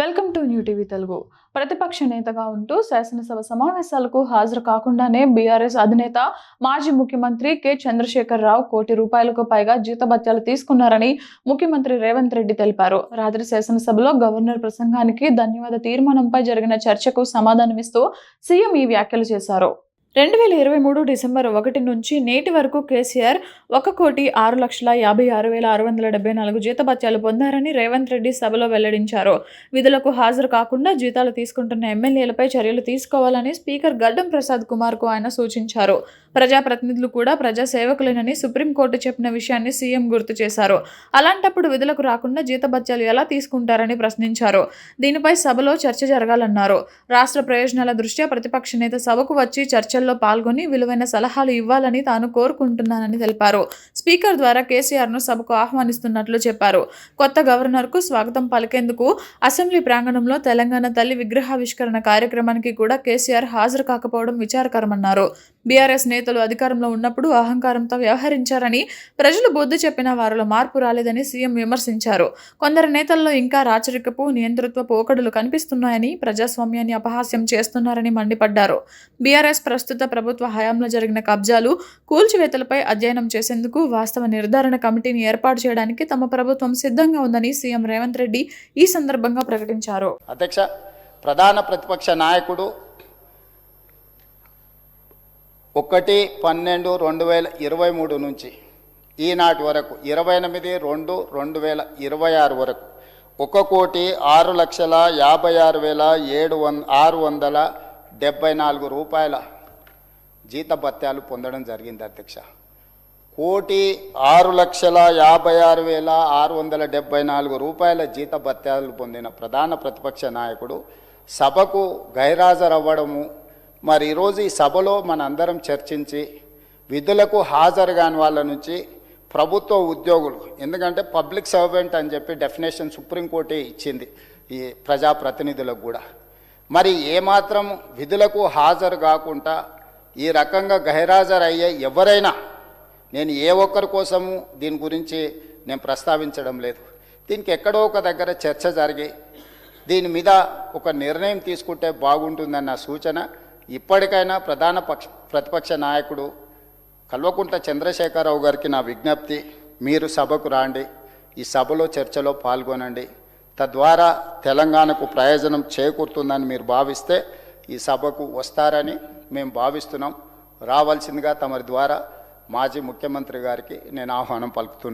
Welcome to new TV Telugu. ప్రతిపక్ష నేతగా ఉంటూ శాసనసభ సమావేశాలకు హాజరు కాకుండానే బీఆర్ఎస్ అధినేత మాజీ ముఖ్యమంత్రి కె చంద్రశేఖర్ రావు ₹1,00,00,000కు పైగా జీతభత్యాలు తీసుకున్నారని ముఖ్యమంత్రి రేవంత్ రెడ్డి తెలిపారు. రాత్రి శాసనసభలో గవర్నర్ ప్రసంగానికి ధన్యవాద తీర్మానంపై జరిగిన చర్చకు సమాధానమిస్తూ సీఎం ఈ వ్యాఖ్యలు చేశారు. 2023 డిసెంబర్ 1 నుంచి నేటి వరకు కేసీఆర్ 1,06,56,674 జీతభత్యాలు పొందారని రేవంత్ రెడ్డి సభలో వెల్లడించారు. విధులకు హాజరు కాకుండా జీతాలు తీసుకుంటున్న ఎమ్మెల్యేలపై చర్యలు తీసుకోవాలని స్పీకర్ గడ్డం ప్రసాద్ కుమార్కు ఆయన సూచించారు. ప్రజాప్రతినిధులు కూడా ప్రజాసేవకులేనని సుప్రీంకోర్టు చెప్పిన విషయాన్ని సీఎం గుర్తు చేశారు. అలాంటప్పుడు విధులకు రాకుండా జీతభత్యాలు ఎలా తీసుకుంటారని ప్రశ్నించారు. దీనిపై సభలో చర్చ జరగాలన్నారు. రాష్ట్ర ప్రయోజనాల దృష్ట్యా ప్రతిపక్ష నేత సభకు వచ్చి చర్చల్లో పాల్గొని విలువైన సలహాలు ఇవ్వాలని తాను కోరుకుంటున్నానని తెలిపారు. స్పీకర్ ద్వారా కేసీఆర్ను సభకు ఆహ్వానిస్తున్నట్లు చెప్పారు. కొత్త గవర్నర్కు స్వాగతం పలికేందుకు అసెంబ్లీ ప్రాంగణంలో తెలంగాణ తల్లి విగ్రహావిష్కరణ కార్యక్రమానికి కూడా కేసీఆర్ హాజరు కాకపోవడం విచారకరమన్నారు. బీఆర్ఎస్ నేతలు అధికారంలో ఉన్నప్పుడు అహంకారంతో వ్యవహరించారని, ప్రజలు బుద్ధి చెప్పిన వారిలో మార్పు రాలేదని సీఎం విమర్శించారు. కొందరు నేతల్లో ఇంకా రాచరికపు నియంతృత్వ పోకడలు కనిపిస్తున్నాయని, ప్రజాస్వామ్యాన్ని అపహాస్యం చేస్తున్నారని మండిపడ్డారు. బీఆర్ఎస్ ప్రస్తుత ప్రభుత్వ హయాంలో జరిగిన కబ్జాలు, కూల్చివేతలపై అధ్యయనం చేసేందుకు వాస్తవ నిర్ధారణ కమిటీని ఏర్పాటు చేయడానికి తమ ప్రభుత్వం సిద్ధంగా ఉందని సీఎం రేవంత్ రెడ్డి ఈ సందర్భంగా ప్రకటించారు. అధ్యక్ష, ప్రధాన ప్రతిపక్ష నాయకుడు 1/12/2023 నుంచి ఈనాటి వరకు 28/2/2026 వరకు ₹1,56,56,674 జీతభత్యాలు పొందడం జరిగింది. అధ్యక్ష, 1,56,56,674 జీతభత్యాలు పొందిన ప్రధాన ప్రతిపక్ష నాయకుడు సభకు గైర్హాజరవ్వడము, మరి ఈరోజు ఈ సభలో మనందరం చర్చించి విధులకు హాజరు కాని వాళ్ళ నుంచి ప్రభుత్వ ఉద్యోగులు, ఎందుకంటే పబ్లిక్ సర్వెంట్ అని చెప్పి డెఫినేషన్ సుప్రీంకోర్టే ఇచ్చింది ఈ ప్రజాప్రతినిధులకు కూడా, మరి ఏమాత్రం విధులకు హాజరు కాకుండా ఈ రకంగా గైర్హాజరు అయ్యే ఎవరైనా, నేను ఏ ఒక్కరి కోసము దీని గురించి నేను ప్రస్తావించడం లేదు, దీనికి ఎక్కడో ఒక దగ్గర చర్చ జరిగి దీని మీద ఒక నిర్ణయం తీసుకుంటే బాగుంటుందన్న సూచన. ఇప్పటికైనా ప్రధాన ప్రతిపక్ష నాయకుడు కల్వకుంట్ల చంద్రశేఖరరావు గారికి నా విజ్ఞప్తి, మీరు సభకు రాండి, ఈ సభలో చర్చలో పాల్గొనండి, తద్వారా తెలంగాణకు ప్రయోజనం చేకూరుతుందని మీరు భావిస్తే ఈ సభకు వస్తారని మేము భావిస్తున్నాం. రావాల్సిందిగా తమరి ద్వారా మాజీ ముఖ్యమంత్రి గారికి నేను ఆహ్వానం పలుకుతున్నాను.